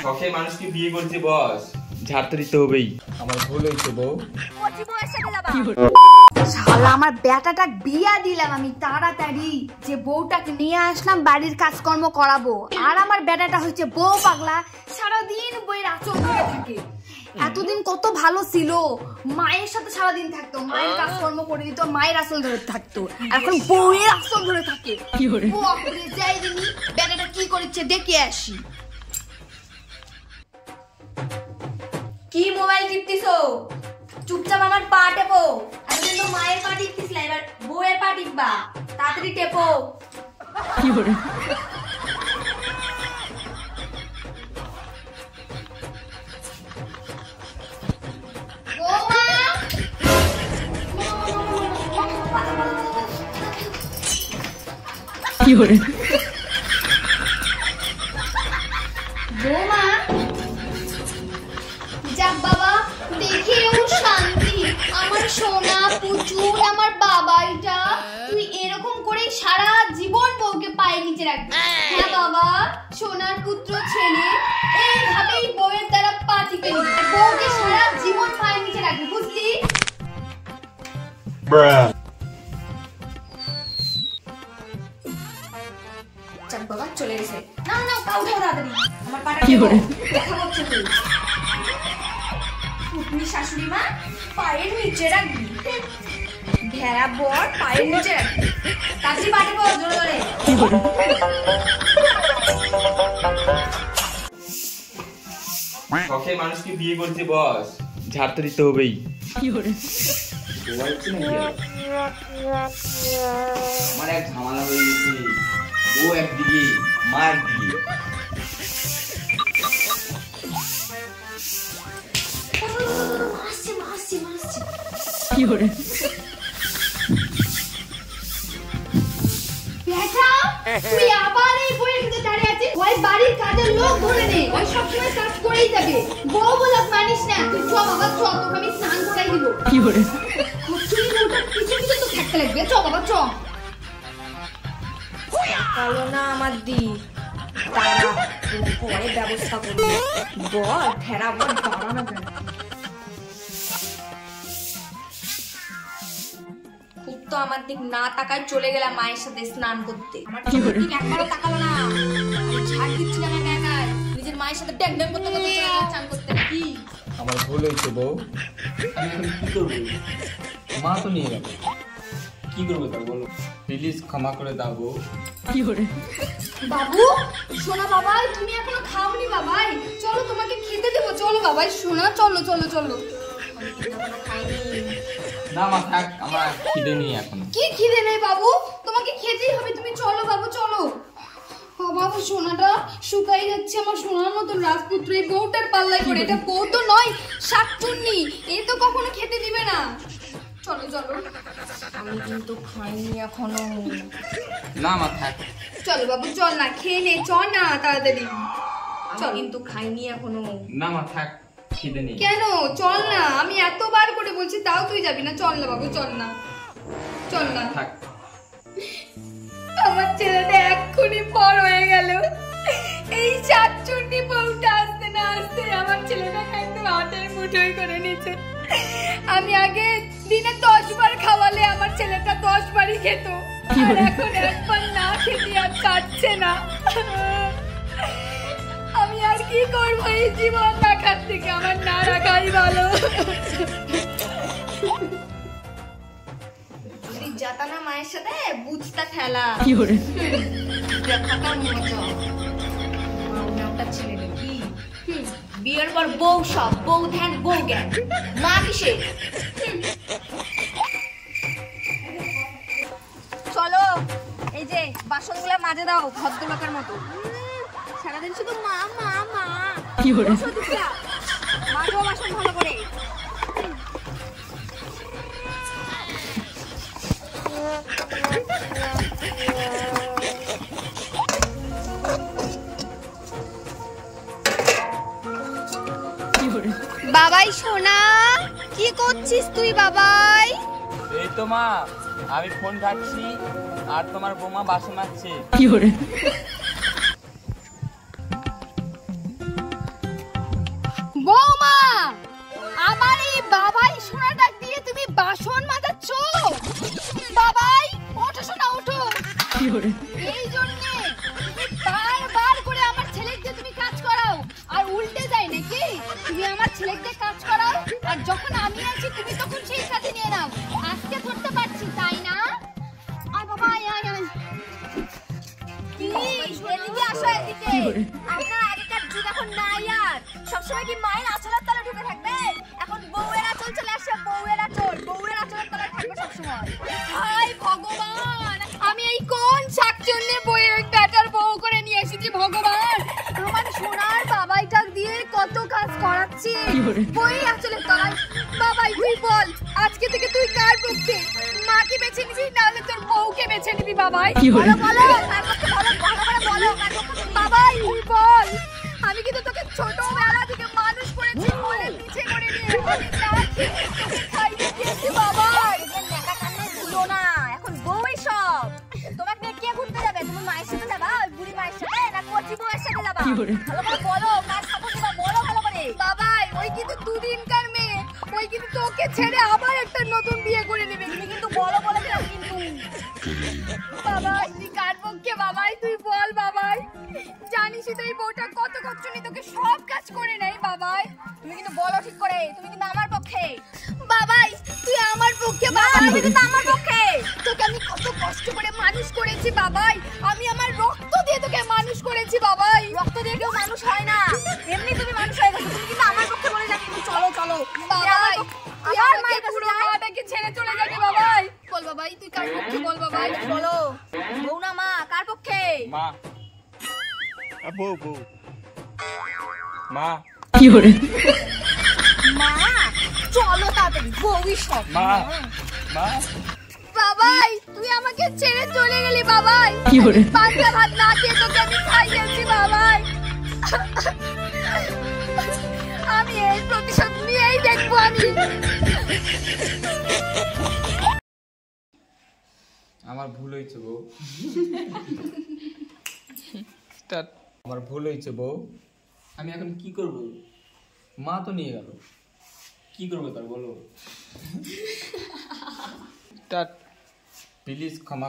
শখে মানুষকে বিয়ে করছে বস, ঝাড় তো দিতে হবেই। আমার ভুল হয়েছে বউ। শালা আমার বেটাটা বিয়া দিলাম আমি তাড়াতাড়ি, যে বউটাকে নিয়ে আসলাম বাড়ির কাজকর্ম করাবো, আর আমার বেটাটা হচ্ছে বউ পাগলা, সারাদিন বইয়ের আঁচল ধরে থাকে। এতদিন কত ভালো ছিল, মায়ের সাথে সারাদিন থাকতো, মায়ের কাজকর্ম করে দিত, মায়ের আঁচল ধরে থাকতো, এখন বউয়ের আঁচল ধরে থাকে। যাই দিনি বেটাটা কি করেছে দেখে আসি। কি মোবাইল টিপতিছো? চুপচাপ আমার পা টেপো। এতদিন তো মায়ের পা টিপতিছিলা, এবার বউয়ের পা টিপবা, তাড়াতাড়ি টেপো। কি করে কি করে বৌমা? যাক বাবা, দেখেও শান্তি। আমার সোনা পুচু, আমার বাবাইটা, তুই এরকম করে সারা জীবন বউকে পায়ে নিচে রাখবি? হ্যাঁ বাবা, সোনার পুত্র ছেলে এইভাবেই বউয়ের দ্বারা পা টিপে নিবি, বউকে সারা জীবন পায়ে নিচে রাখবি, বুঝলি? যাক বাবা, চলে গেছে। না না, কাউ উঠাও তাড়াতাড়ি, আমার পাটা দেখা হচ্ছে। তুই পুটনি শাশুড়ি মা পায়ের নিচে রাখবি, ভেড়া বর পায়ের নিচে রাখবি, তাড়াতাড়ি পাটে বল জোরে জোরে। শখে মানুষকে বিয়ে করছে বস, ঝাড় তো দিতে হবেই। আমার এক ঝামেলা হয়ে গেছে, বউ একদিকে মা একদিকে। কি করে বেটা, তুই আবার এই বইয়ের কাছে দাঁড়িয়ে আছিস? ওই বাড়ির কাজের লোক ধরে নে, ওই সবসময় কাজ করেই যাবে, বউ বলত মানিস না। তুই চ বাবা চ, তোকে আমি স্নান করাই দিব। কি করে তুই ওটা পিছু পিছু তো থাকতে লাগবে, চ বাবা চ। কালো না আমার দি, তারা পরে ব্যবস্থা করবো। বল ভেড়া বল বাড়ানো কেন? তো আমার দিক না তাকায় চলে গেলাম মায়ের সাথে স্নান করতে। আমার দিক একবারও তাকালো না, ঝাড় দিচ্ছিলাম একা একাই, নিজের মায়ের সাথে ড্যাং ড্যাং করতে করতে চলে গেলাম চান করতে। কি আমার ভুল হয়েছে বউ, আমি কি করবো? মা তো নিয়ে গেল, কি করবো তা বলো, প্লিজ ক্ষমা করে দাও বউ। কি করে বাবু? সোনা বাবাই, তুমি এখনো খাওনি বাবাই, চলো তোমাকে খেতে দেবো, চলো বাবাই সোনা, চলো চলো চলো। না মা থাক, আমার খিদে নেই এখন। কি খিদে নেই বাবু? তোমাকে খেতেই হবে, তুমি চলো বাবু চলো। বাবা সোনাটা শুকাই যাচ্ছে, আমার সোনার মতো রাজপুত্র এই বউটার পাল্লায় পড়ে। এটা বউ তো নয়, শাকচুন্নি, এই তো কখনো খেতে দিবে না। চলো চলো, আমি কিন্তু খাইনি এখনো। না মা থাক। চলো বাবু চল না, খেয়ে নে, চল না তাড়াতাড়ি। চল, কিন্তু খাইনি এখনো। না মা থাক, খিদে নেই। কেন? চল না, আমি এতবার করে বলছি তাও তুই যাবি না। চল না বাবু, চল না, চল না। থাক। আমার ছেলেটা এক্ষুনি পর হয়ে গেল, এই শাকচুন্নি বউটা আসতে না আসতে আমার ছেলেটা একদম হাতের মুঠোয় করে নিচ্ছে। আমি আগে দিনে 10 বার খাওয়ালে আমার ছেলেটা 10 বারই খেত, আর এখন একবার না খেতে আর কাটছে না। আমি আর কি করবো এই জীবন রাখার থেকে? আমার না রাখাই ভালো। যাতা না মায়ের সাথে বুঝতা খেলা, কি করে দেখাটা মজা। মাউনাটা ছেলে কি বিয়ের পর বউ সব, বউ ধ্যান বউ জ্ঞান, মা কিসে? চলো এই যে বাসনগুলা মাজে দাও ভদ্রলোকের মতো, সারাদিন শুধু মা মা মা। কি করে মাজো বাসন ভালো করে। বাবাই সোনা, কি করছিস তুই বাবাই? এই তো মা, আমি ফোন ঘাটছি আর তোমার বৌমা বাসন মাজছে। কি করে এই জন্য বারবার করে আমার ছেলেকে তুমি কাজ করাও, আর উল্টে যায় নাকি? তুমি আমার ছেলেকে কাজ করাও, আর যখন আমি আছি তুমি তখন সেই কাজে নিয়ে নাও। আজকে ধরতে পারছি, তাই না? আয় বাবা, আয় আয় আয়। কি এদিকে আসো, এদিকে। আপনার আগেকার যুগ এখন নাই আর। সবসময় কি মায়ের আঁচলের তলায় ঢুকে থাকবে? এখন বউয়ের আঁচল চলে আসে, বউয়ের আঁচলের তলায় থাকবে সবসময়। হায় ভগবান, আমি এই কোন শাকচুন্নি বইয়ের বেটার বউ করে নিয়ে এসেছি ভগবান। আমার সোনার বাবাইটা দিয়ে কত কাজ করাচ্ছি বই আঁচলের তলায়। বাবাই তুই বল, আজকে থেকে তুই কার পক্ষে? মাকে বেছে নিবি নাহলে তোর বউকে বেছে নিবি? বাবাই বলো বলো, কার পক্ষে বলো, ভালো করে বলো কার পক্ষে। বাবাই তুই বল, আমি কিন্তু তোকে ছোটবেলা থেকে মানুষ করেছি, কোলের নিচে করে নিয়ে আমি না খেয়ে তোকে খাইয়ে দিয়েছি। বাবাই নেকা কান্না দিও না, এখন বউই সব। তোমাকে নিয়ে কে ঘুরতে যাবে? তুমি মায়ের সাথে যাবা, ওই বুড়ি মায়ের সাথে, না কচি বউয়ের সাথে যাবা? ভালো করে বলো, কার সাথে যাবা বলো ভালো করে। বাবাই ওই কিন্তু দুদিনকার মেয়ে, ওই কিন্তু তোকে ছেড়ে আবার একটা নতুন বিয়ে করে নেবে। তুমি কিন্তু বলো বলে দিলাম কিন্তু। বাবাই তুই কার পক্ষে? বাবাই তুই বল। বাবাই জানিসই তো এই বউটা কত কচ্ছুনি, তোকে সব কাজ করে নেই। বাবাই তুমি কিন্তু বলো ঠিক করে, তুমি কিন্তু আমার পক্ষে। বাবাই তুই আমার পক্ষে। বাবাই তুই কিন্তু আমার পক্ষে। তোকে আমি কত কষ্ট করে মানুষ করেছি বাবাই, আমি আমার রক্ত দিয়ে তোকে মানুষ করেছি। বাবাই রক্ত দিয়ে কেউ মানুষ হয় না, এমনি তুমি মানুষ হয়ে গেছো। তুমি কিন্তু আমার পক্ষে বলে যাবি, চলো চলো। বাবাই আমার মায়ের পুরো মাটাকে ছেড়ে চলে যাবি। বাবাই বল, বাবাই তুই কার পক্ষে? বল বাবাই বলো। বউ না মা, কার পক্ষে? মা। বউ বউ মা। কি করে মা? চলো তাড়াতাড়ি, বউই সব। মা মা। বাবাই তুই আমাকে ছেড়ে চলে গেলি। বাবাই কি করে পান্তা ভাত না খেয়ে তোকে আমি খাইয়েছি। বাবাই আমি এই প্রতিশোধ নিয়েই দেখবো। আমি আমার ভুল হয়েছে বউ। আমার ভুল হয়েছে বউ। আমি এখন কি করব? মা তো নিয়ে গেল, কি করবো তার বলো? প্লিজ ক্ষমা।